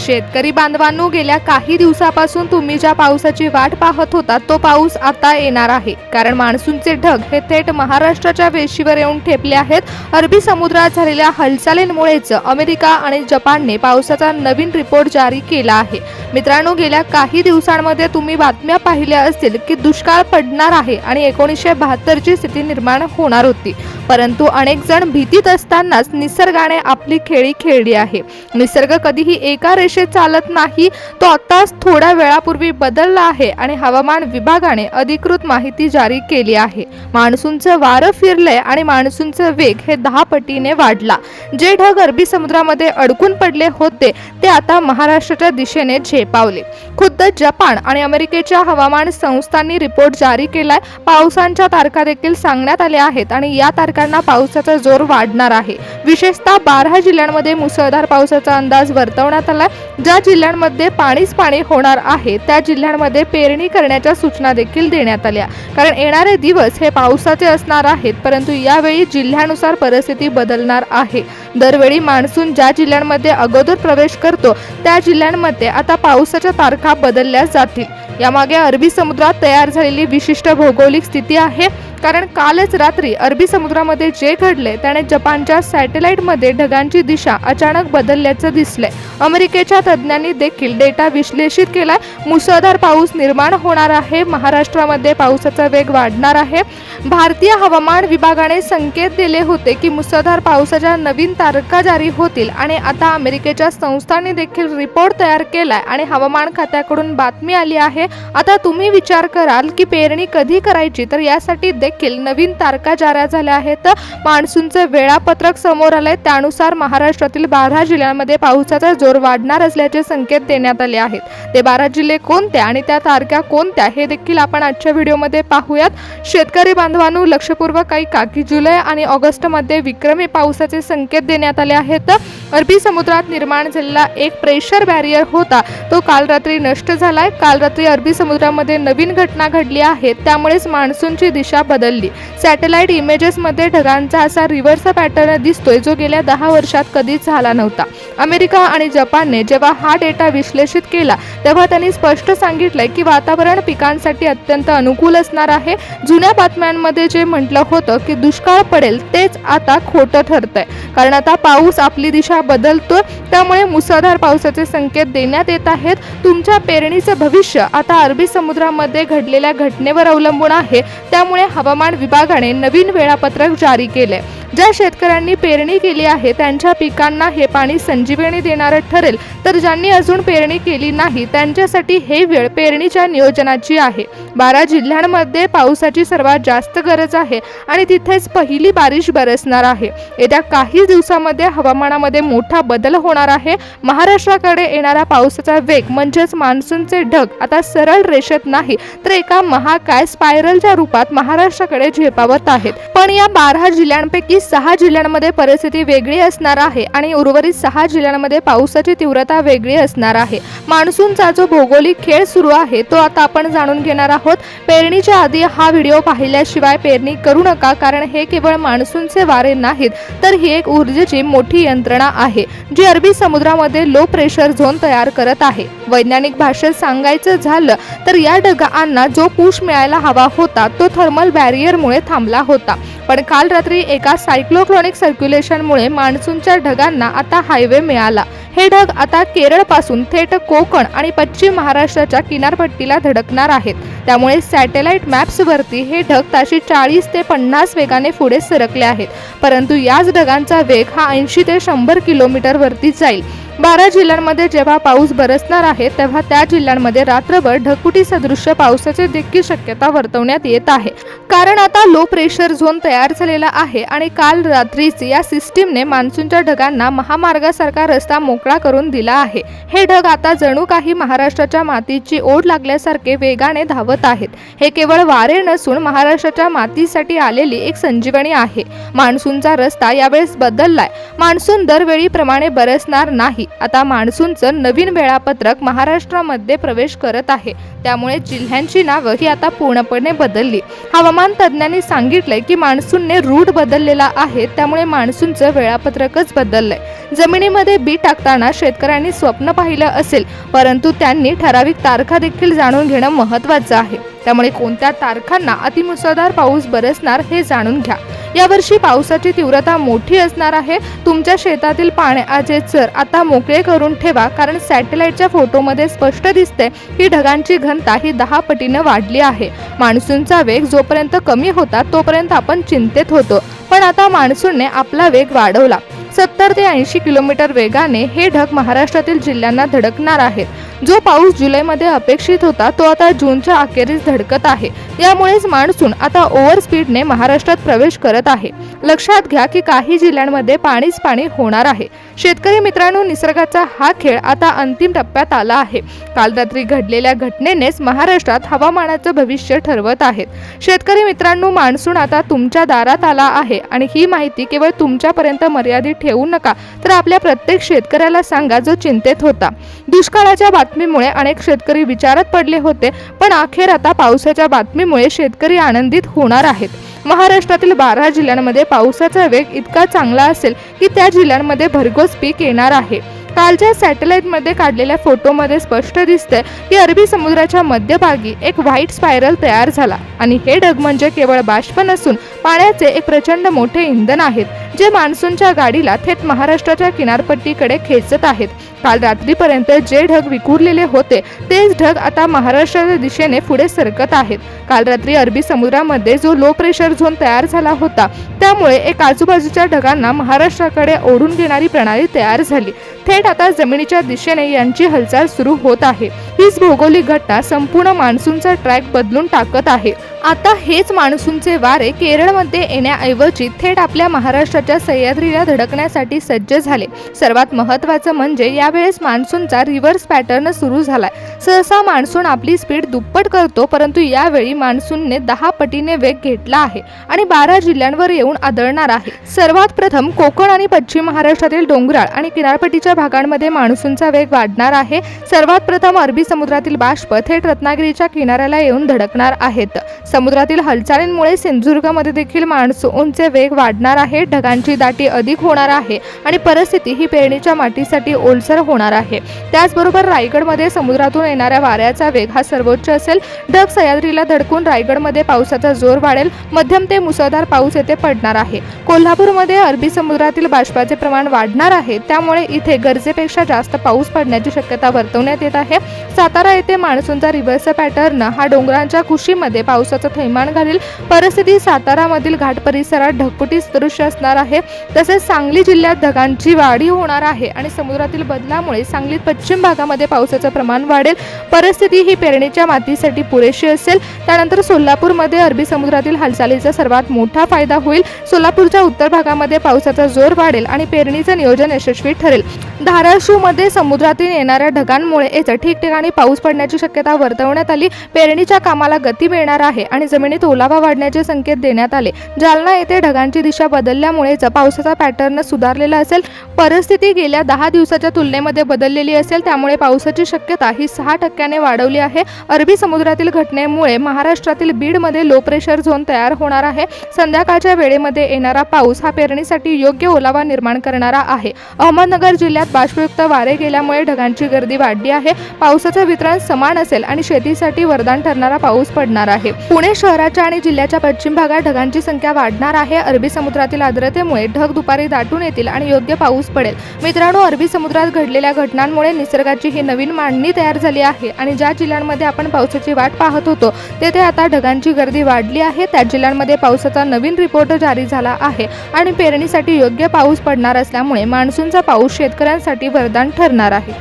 शेतकरी बांधवांनो, गेल्या काही दिवसापासून तुम्ही ज्या पावसाची वाट पाहत होता तो पाऊस आता येणार आहे. कारण मान्सूनचे ढग हे थेट महाराष्ट्राच्या वेशीवर येऊन ठेपले आहेत. अरबी समुद्रात झालेल्या हालचालींमुळेच अमेरिका आणि जपानने पावसाचा नवीन रिपोर्ट जारी केला आहे. मित्रांनो, गेल्या काही दिवसांमध्ये तुम्ही बातम्या पाहिल्या असतील की दुष्काळ पडणार आहे आणि 1972 ची स्थिती निर्माण होणार होती. परंतु अनेक जण भीतीत असतानाच निसर्गाने आपली खेळी खेळली आहे. निसर्ग कधीही एका रेषेत चालत नाही. तो आताच थोड्या वेळापूर्वी बदलला आहे आणि हवामान विभागाने अधिकृत माहिती जारी केली आहे. मान्सूनचं वारं फिरलंय आणि मान्सूनचा वेग हे 10 पटीने वाढला. जे ढग अरबी समुद्रामध्ये अडकून पडले होते ते आता महाराष्ट्राच्या दिशेने झेपावले. खुद्द जपान आणि अमेरिकेच्या हवामान संस्थांनी रिपोर्ट जारी केलाय. पावसांच्या तारखा देखील सांगण्यात आल्या आहेत आणि या तारखांना पावसाचा जोर वाढणार आहे. विशेषतः 12 जिल्ह्यांमध्ये मुसळधार पावसाचा अंदाज वर्तवण्यात आलाय. ज्या जिल्ह्यांमध्ये पाणीच पाणी होणार आहे त्या जिल्ह्यांमध्ये पेरणी करण्याच्या सूचना देखील देण्यात आल्या. कारण येणारे दिवस हे पावसाचे असणार आहेत, परंतु यावेळी जिल्ह्यानुसार परिस्थिती बदलणार आहे. दरवेळी मान्सून ज्या जिल्ह्यांमध्ये अगोदर प्रवेश करतो त्या जिल्ह्यांमध्ये आता पावसाच्या तारखा बदलल्या जातील. यामागे अरबी समुद्रात तयार झालेली विशिष्ट भौगोलिक स्थिती आहे. कारण कालच रात्री अरबी समुद्रामध्ये जे घडले त्याने जपानच्या सॅटेलाइटमध्ये ढगांची दिशा अचानक बदलल्याचं दिसलंय. अमेरिकेच्या तज्ज्ञांनी देखील डेटा विश्लेषित केलाय. मुसळधार पाऊस निर्माण होणार आहे. महाराष्ट्रामध्ये पावसाचा वेग वाढणार आहे. भारतीय हवामान विभागाने संकेत दिले होते की मुसळधार पावसाच्या नवीन तारखा जारी होतील आणि आता अमेरिकेच्या संस्थांनी देखील रिपोर्ट तयार केलाय आणि हवामान खात्याकडून बातमी आली आहे. आता तुम्ही विचार कराल की पेरणी कधी करायची, तर यासाठी देखील नवीन तारखा जारी झाल्या आहेत. मान्सूनचं वेळापत्रक समोर आलंय. त्यानुसार महाराष्ट्रातील 12 जिल्ह्यांमध्ये पावसाचा जोर वाढणार असल्याचे संकेत देण्यात आले आहेत. ते 12 जिल्हे कोणते आणि त्या तारखा कोणत्या हे देखील आपण आजच्या व्हिडिओमध्ये पाहूयात. शेतकरी बांधवांनो, लक्षपूर्वक ऐका की जुलै आणि ऑगस्ट मध्ये विक्रमी पावसाचे संकेत देण्यात आले आहेत. अरबी समुद्रात निर्माण झालेला एक प्रेशर बॅरियर होता तो काल रात्री नष्ट झालाय. काल रात्री अरबी समुद्रामध्ये नवीन घटना घडली आहे, त्यामुळेच मान्सूनची दिशा बदलली. सॅटेलाइट इमेजेस मध्ये ढगांचा असा रिव्हर्स पॅटर्न दिसतोय जो गेल्या 10 वर्षात कधीच झाला नव्हता. अमेरिका आणि जपानने जेव्हा हा डेटा विश्लेषित केला तेव्हा त्यांनी स्पष्ट सांगितलंय की वातावरण पिकांसाठी अत्यंत अनुकूल असणार आहे. जुन्या बातम्यांमध्ये जे म्हटलं होतं की दुष्काळ पडेल तेच आता खोटं ठरतंय. कारण आता पाऊस आपली दिशा बदलतोय, त्यामुळे मुसळधार पावसाचे संकेत देण्यात येत आहेत. तुमच्या पेरणीचं भविष्य आता अरबी समुद्रामध्ये घडलेल्या घटनेवर अवलंबून आहे. त्यामुळे हवामान विभागाने नवीन वेळापत्रक जारी केले. ज्या शेतकऱ्यांनी पेरणी केली आहे त्यांच्या पिकांना हे पाणी संजीवनी देणारं ठरेल, तर ज्यांनी अजून पेरणी केली नाही त्यांच्यासाठी हे वेळ पेरणीच्या नियोजनाची आहे. 12 जिल्ह्यांमध्ये पावसाची सर्वात जास्त गरज आहे आणि तिथेच पहिली बारिश बरसणार आहे. येत्या काही दिवसांमध्ये हवामानामध्ये मोठा बदल होणार आहे. महाराष्ट्राकडे येणारा पावसाचा वेग म्हणजेच मान्सूनचे ढग आता सरळ रेषेत नाही तर एका महाकाय स्पायरलच्या रूपात महाराष्ट्राकडे झेपावत आहेत. पण या 12 जिल्ह्यांपैकी 6 जिल्ह्यांमध्ये परिस्थिती वेगळी असणार आहे आणि उर्वरित 6 जिल्ह्यांमध्ये पावसाची तीव्रता वेगळी असणार आहे. मान्सूनचा जो भौगोलिक खेळ सुरू आहे तो आता आपण जाणून घेणार आहोत. पेरणीच्या आधी हा व्हिडिओ पाहिल्याशिवाय पेरणी करू नका, कारण हे केवळ मान्सूनचे वारे नाहीत तर ही एक ऊर्जेची मोठी यंत्रणा आहे जी अरबी समुद्रामध्ये लो प्रेशर झोन तयार करत आहे. वैज्ञानिक भाषेत सांगायचं झालं तर या ढगांना जो पुश मिळायला हवा होता तो थर्मल बॅरियरमुळे थांबला होता. पण काल रात्री एका सायक्लोट्रॉनिक सर्क्युलेशनमुळे मान्सूनच्या ढगांना आता हायवे मिळाला. हे ढग आता केरळ पासून थेट कोकण आणि पश्चिम महाराष्ट्राच्या किनारपट्टीला धडकणार आहेत. त्यामुळे सॅटेलाइट मॅप्सवरती हे ढग ताशी 40 ते 50 वेगाने पुढे सरकले आहेत. परंतु याच ढगांचा वेग हा 80 ते 100 किलोमीटर वरती जाईल. 12 जिल्ह्यांमध्ये जेव्हा पाऊस बरसणार आहे तेव्हा त्या जिल्ह्यांमध्ये रात्रभर ढगफुटी सदृश्य पावसाची देखील शक्यता वर्तवण्यात येत आहे. कारण आता लो प्रेशर झोन तयार झालेला आहे आणि काल रात्रीच या सिस्टीमने मान्सूनच्या ढगांना महामार्गासारखा रस्ता मोकळा करून दिला आहे. हे ढग आता जणू काही महाराष्ट्राच्या मातीची ओढ लागल्यासारखे वेगाने धावत आहेत. हे केवळ वारे नसून महाराष्ट्राच्या मातीसाठी आलेली एक संजीवनी आहे. मान्सूनचा रस्ता यावेळेस बदललाय. मान्सून दरवेळीप्रमाणे बरसणार नाही. आता मान्सूनचं नवीन वेळापत्रक महाराष्ट्रामध्ये प्रवेश करत आहे. त्यामुळे जिल्ह्यांची नावं ही आता पूर्णपणे बदलली। हवामान तज्ज्ञांनी सांगितलंय की मान्सूनने रूट बदललेला आहे, त्यामुळे मान्सूनचं वेळापत्रकच बदललंय। जमिनीमध्ये बी टाकताना शेतकऱ्यांनी स्वप्न पाहिलं असेल, परंतु त्यांनी ठराविक तारखा देखील जाणून घेणं महत्त्वाचं आहे। त्यामुळे कोणत्या तारखांना अतिमुसळधार पाऊस बरसणार हे जाणून घ्या। यावर्षी पावसाची तीव्रता मोठी असणार आहे। तुमच्या शेतातील पाण्याचे चर आता मोकळे करून ठेवा, कारण सॅटेलाइटच्या फोटोमध्ये स्पष्ट दिसते की ढगांची घनता ही 10 पटीने वाढली आहे। मान्सूनचा वेग जोपर्यंत कमी होता तोपर्यंत आपण चिंतेत होतो, पण आता मान्सूनने आपला वेग वाढवला। 70 ते 80 किलोमीटर वेगाने हे ढग महाराष्ट्रातील जिल्ह्यांना धडकणार आहेत। जो पाऊस जुलैमध्ये अपेक्षित होता तो आता जूनच्या अखेरीस धडकत आहे। यामुळेच मान्सून आता ओव्हर स्पीडने महाराष्ट्रात प्रवेश करत आहे। लक्षात घ्या की काही जिल्ह्यांमध्ये पाणीच पाणी होणार आहे। शेतकरी मित्रांनो, निसर्गाचा हा खेळ आता अंतिम टप्प्यात आला आहे। काल रात्री घडलेल्या घटनेनेच महाराष्ट्रात हवामानाचं भविष्य ठरवत आहेत। शेतकरी मित्रांनो, मान्सून आता तुमच्या दारात आला आहे आणि ही माहिती केवळ तुमच्यापर्यंत मर्यादित ठेवू नका, तर आपल्या प्रत्येक शेतकऱ्याला सांगा जो चिंतेत होता। दुष्काळाच्या बातमीमुळे अनेक शेतकरी विचारात पडले होते, पण अखेर आता पावसाच्या बातमीमुळे शेतकरी आनंदित होणार आहेत। महाराष्ट्रातील 12 जिल्ह्यांमध्ये पावसाचा वेग इतका चांगला असेल की त्या जिल्ह्यांमध्ये भरघोस पीक येणार आहे। कालच्या सॅटेलाइटमध्ये काढलेल्या फोटोमध्ये स्पष्ट दिसतंय की अरबी समुद्राच्या मध्यभागी एक व्हाईट स्पायरल तयार झाला आणि हे ढग म्हणजे केवळ बाष्प नसून पाण्याचे एक प्रचंड मोठे इंधन आहेत, जे मान्सूनच्या गाडीला थेट महाराष्ट्राच्या किनारपट्टीकडे खेचत आहेत। काल रात्रीपर्यंत जे ढग विखुरलेले होते तेच ढग आता महाराष्ट्राच्या दिशेने पुढे सरकत आहेत। काल रात्री अरबी समुद्रामध्ये जो लो प्रेशर झोन तयार झाला होता, त्यामुळे एक आजूबाजूच्या ढगांना महाराष्ट्राकडे ओढून घेणारी प्रणाली तयार झाली। थेट आता जमिनीच्या दिशेने यांची हालचाल सुरू होत आहे। हीच भौगोलिक घटना संपूर्ण मान्सूनचा ट्रॅक बदलून टाकत आहे। आता हेच मान्सूनचे वारे केरळमध्ये येण्याऐवजी थेट आपल्या महाराष्ट्राच्या सह्याद्रीला धडकण्यासाठी सज्ज झाले। सर्वात महत्त्वाचं म्हणजे यावेळेस मान्सूनचा रिव्हर्स पॅटर्न सुरू झालाय। सहसा मान्सून आपली स्पीड दुप्पट करतो, परंतु यावेळी मान्सूनने 10 पटीने वेग घेतला आहे आणि 12 जिल्ह्यांवर येऊन आदळणार आहे। सर्वात प्रथम कोकण आणि पश्चिम महाराष्ट्रातील डोंगराळ आणि किनारपट्टीच्या भागांमध्ये मान्सूनचा वेग वाढणार आहे। सर्वात प्रथम अरबी समुद्रातील बाष्प थेट रत्नागिरीच्या किनाऱ्याला येऊन धडकणार आहेत। समुद्रातील हालचालींमुळे सिंधुदुर्गमध्ये देखील मान्सूनचे वेग वाढणार आहे। ढगांची दाटी अधिक होणार आहे आणि परिस्थिती ही पेरणीच्या मातीसाठी ओलसर होणार आहे। त्याचबरोबर रायगडमध्ये समुद्रातून येणाऱ्या वाऱ्याचा वेग हा सर्वोच्च असेल। ढग सह्याद्रीला धडकून रायगडमध्ये पावसाचा जोर वाढेल। मध्यम ते मुसळधार पाऊस येथे पडणार आहे। कोल्हापूरमध्ये अरबी समुद्रातील बाष्पाचे प्रमाण वाढणार आहे, त्यामुळे इथे गरजेपेक्षा जास्त पाऊस पडण्याची शक्यता वर्तवण्यात येत आहे। सातारा येथे मान्सूनचा रिव्हर्स पॅटर्न हा डोंगरांच्या कुशीमध्ये पावसाचं थैमान घालील। परिस्थिती सातारामधील घाट परिसरात ढगफुटी दृश्य असणार आहे। तसेच सांगली जिल्ह्यात ढगांची वाढी होणार आहे आणि समुद्रातील बदलामुळे सांगलीत पश्चिम भागामध्ये पावसाचं प्रमाण वाढेल। परिस्थिती ही पेरणीच्या मातीसाठी पुरेशी असेल। त्यानंतर सोलापूरमध्ये अरबी समुद्रातील हालचालीचा सर्वात मोठा फायदा होईल। सोलापूरच्या उत्तर भागामध्ये पावसाचा जोर वाढेल आणि पेरणीचं नियोजन यशस्वी ठरेल। धाराशिवमध्ये समुद्रातून येणाऱ्या ढगांमुळे येथे ठिकठिकाणी पाऊस पडण्याची शक्यता वर्तवण्यात आली। पेरणीच्या कामाला गती मिळणार आहे आणि जमिनीत ओलावा वाढण्याचे संकेत देण्यात आले। जालना येथे ढगांची दिशा बदलल्यामुळे पावसाचा पॅटर्न सुधारलेला असेल। परिस्थिती गेल्या 10 दिवसाच्या तुलनेमध्ये बदललेली असेल, त्यामुळे पावसाची शक्यता ही 6% वाढवली आहे। अरबी समुद्रातील घटनेमुळे महाराष्ट्रातील बीडमध्ये लो प्रेशर झोन तयार होणार आहे। संध्याकाळच्या वेळेमध्ये येणारा पाऊस हा पेरणीसाठी योग्य ओलावा निर्माण करणारा आहे। अहमदनगर जिल्ह्यात बाष्पयुक्त वारे गेल्यामुळे ढगांची गर्दी वाढली आहे। पावसाचं वितरण समान असेल आणि शेतीसाठी वरदान ठरणारा पाऊस पडणार आहे। पुणे शहराच्या आणि जिल्ह्याच्या पश्चिम भागात ढगांची संख्या वाढणार आहे। अरबी समुद्रातील आर्द्रतेमुळे ढग दुपारी दाटून येतील आणि योग्य पाऊस पडेल। मित्रांनो, अरबी समुद्रात घडलेल्या घटनांमुळे निसर्गाची ही नवीन मांडणी तयार झाली आहे आणि ज्या जिल्ह्यांमध्ये आपण पावसाची वाट पाहत होतो तेथे आता ढगांची गर्दी वाढली आहे। त्या जिल्ह्यांमध्ये पावसाचा नवीन रिपोर्ट जारी झाला आहे आणि पेरणीसाठी योग्य पाऊस पडणार असल्यामुळे मान्सूनचा पाऊस शेतकऱ्यांसाठी वरदान ठरणार आहे।